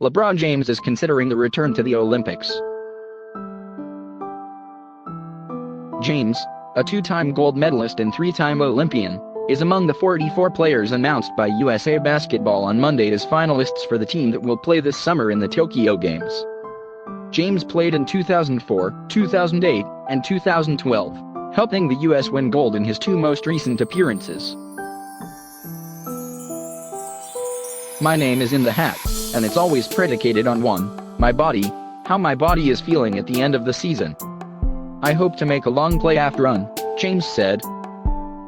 LeBron James is considering the return to the Olympics. James, a two-time gold medalist and three-time Olympian, is among the 44 players announced by USA Basketball on Monday as finalists for the team that will play this summer in the Tokyo Games. James played in 2004, 2008, and 2012, helping the US win gold in his two most recent appearances. My name is in the hat, and it's always predicated on my body, how my body is feeling at the end of the season. I hope to make a long playoff run, James said.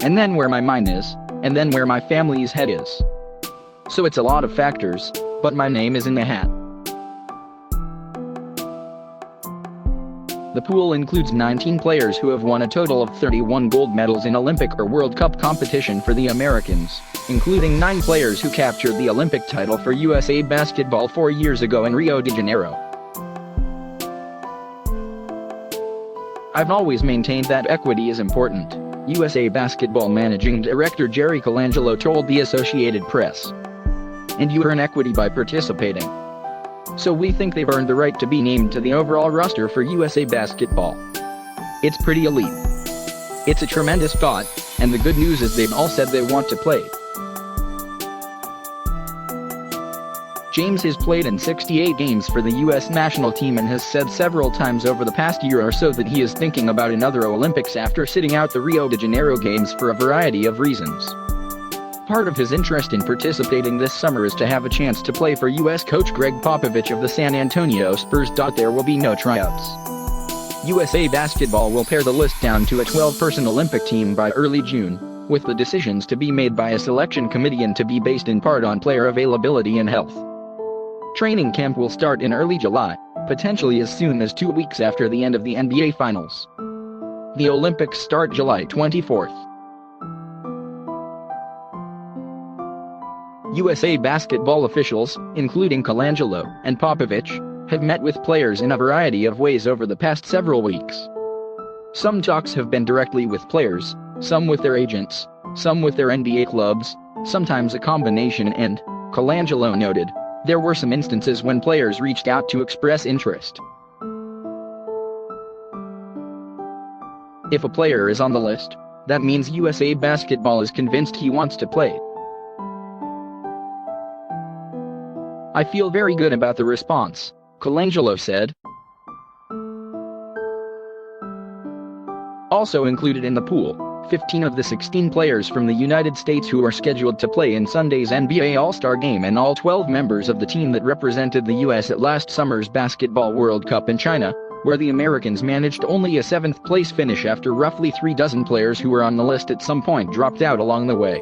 And then where my mind is, and then where my family's head is. So it's a lot of factors, but my name is in the hat. The pool includes 19 players who have won a total of 31 gold medals in Olympic or World Cup competition for the Americans, including 9 players who captured the Olympic title for USA Basketball 4 years ago in Rio de Janeiro. I've always maintained that equity is important, USA Basketball Managing Director Jerry Colangelo told the Associated Press. And you earn equity by participating. So we think they've earned the right to be named to the overall roster for USA Basketball. It's pretty elite. It's a tremendous thought, and the good news is they've all said they want to play. James has played in 68 games for the US national team and has said several times over the past year or so that he is thinking about another Olympics after sitting out the Rio de Janeiro games for a variety of reasons. Part of his interest in participating this summer is to have a chance to play for US coach Greg Popovich of the San Antonio Spurs. There will be no tryouts. USA Basketball will pare the list down to a 12-person Olympic team by early June, with the decisions to be made by a selection committee and to be based in part on player availability and health. Training camp will start in early July, potentially as soon as 2 weeks after the end of the NBA Finals. The Olympics start July 24th. USA Basketball officials, including Colangelo and Popovich, have met with players in a variety of ways over the past several weeks. Some talks have been directly with players, some with their agents, some with their NBA clubs, sometimes a combination, and, Colangelo noted, there were some instances when players reached out to express interest. If a player is on the list, that means USA Basketball is convinced he wants to play. I feel very good about the response, Colangelo said. Also included in the pool, 15 of the 16 players from the United States who are scheduled to play in Sunday's NBA All-Star Game and all 12 members of the team that represented the US at last summer's Basketball World Cup in China, where the Americans managed only a 7th-place finish after roughly 3 dozen players who were on the list at some point dropped out along the way.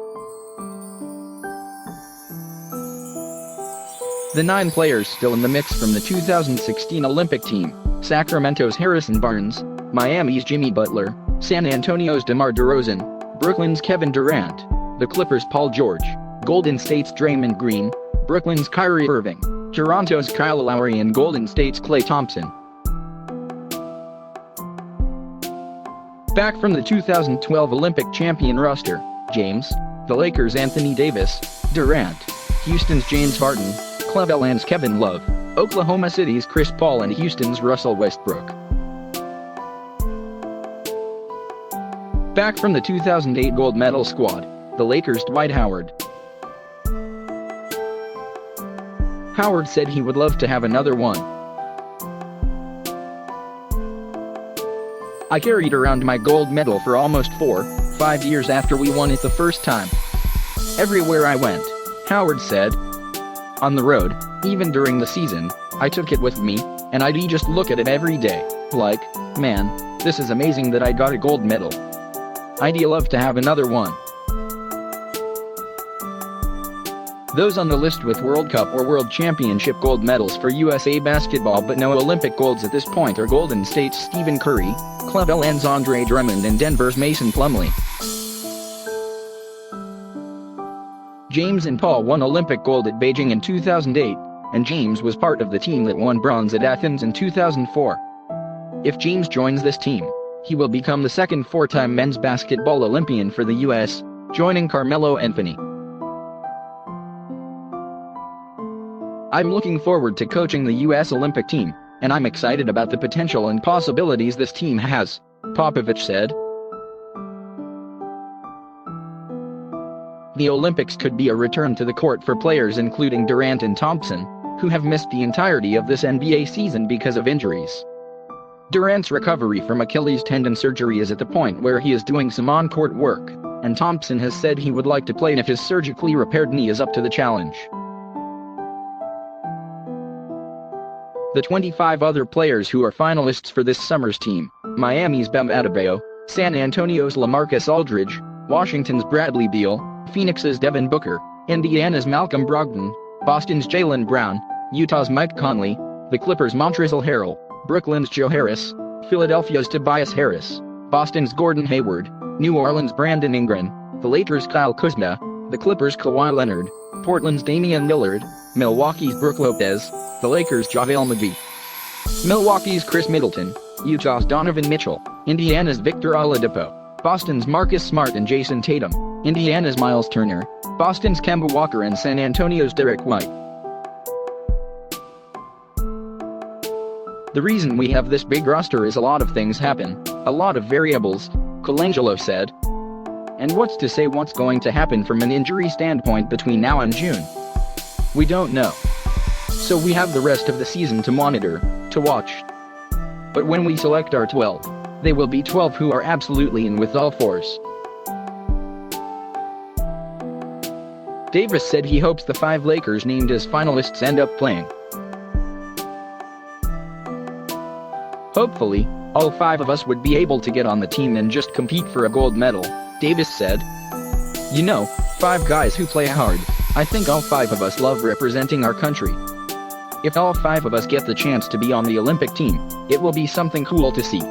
The 9 players still in the mix from the 2016 Olympic team, Sacramento's Harrison Barnes, Miami's Jimmy Butler, San Antonio's DeMar DeRozan, Brooklyn's Kevin Durant, the Clippers' Paul George, Golden State's Draymond Green, Brooklyn's Kyrie Irving, Toronto's Kyle Lowry and Golden State's Klay Thompson. Back from the 2012 Olympic champion roster, James, the Lakers' Anthony Davis, Durant, Houston's James Harden, Cleveland's Kevin Love, Oklahoma City's Chris Paul and Houston's Russell Westbrook. Back from the 2008 gold medal squad, the Lakers' Dwight Howard. Howard said he would love to have another one. I carried around my gold medal for almost 4-5 years after we won it the first time. Everywhere I went, Howard said. On the road, even during the season, I took it with me, and I'd just look at it every day, like, man, this is amazing that I got a gold medal. I'd love to have another one. Those on the list with World Cup or World Championship gold medals for USA Basketball but no Olympic golds at this point are Golden State's Stephen Curry, Cleveland's Andre Drummond and Denver's Mason Plumlee. James and Paul won Olympic gold at Beijing in 2008, and James was part of the team that won bronze at Athens in 2004. If James joins this team, he will become the second 4-time men's basketball Olympian for the US, joining Carmelo Anthony. I'm looking forward to coaching the US Olympic team, and I'm excited about the potential and possibilities this team has, Popovich said. The Olympics could be a return to the court for players including Durant and Thompson, who have missed the entirety of this NBA season because of injuries. Durant's recovery from Achilles tendon surgery is at the point where he is doing some on-court work, and Thompson has said he would like to play if his surgically repaired knee is up to the challenge. The 25 other players who are finalists for this summer's team, Miami's Bam Adebayo, San Antonio's LaMarcus Aldridge, Washington's Bradley Beal, Phoenix's Devin Booker, Indiana's Malcolm Brogdon, Boston's Jaylen Brown, Utah's Mike Conley, the Clippers' Montrezl Harrell, Brooklyn's Joe Harris, Philadelphia's Tobias Harris, Boston's Gordon Hayward, New Orleans' Brandon Ingram, the Lakers' Kyle Kuzma, the Clippers' Kawhi Leonard, Portland's Damian Lillard, Milwaukee's Brook Lopez, the Lakers' JaVale McGee, Milwaukee's Chris Middleton, Utah's Donovan Mitchell, Indiana's Victor Oladipo, Boston's Marcus Smart and Jason Tatum, Indiana's Miles Turner, Boston's Kemba Walker and San Antonio's Derek White. The reason we have this big roster is a lot of things happen, a lot of variables, Colangelo said. And what's to say what's going to happen from an injury standpoint between now and June? We don't know. So we have the rest of the season to monitor, to watch. But when we select our 12, they will be 12 who are absolutely in with all force. Davis said he hopes the 5 Lakers named as finalists end up playing. Hopefully, all 5 of us would be able to get on the team and just compete for a gold medal, Davis said. You know, 5 guys who play hard. I think all 5 of us love representing our country. If all 5 of us get the chance to be on the Olympic team, it will be something cool to see.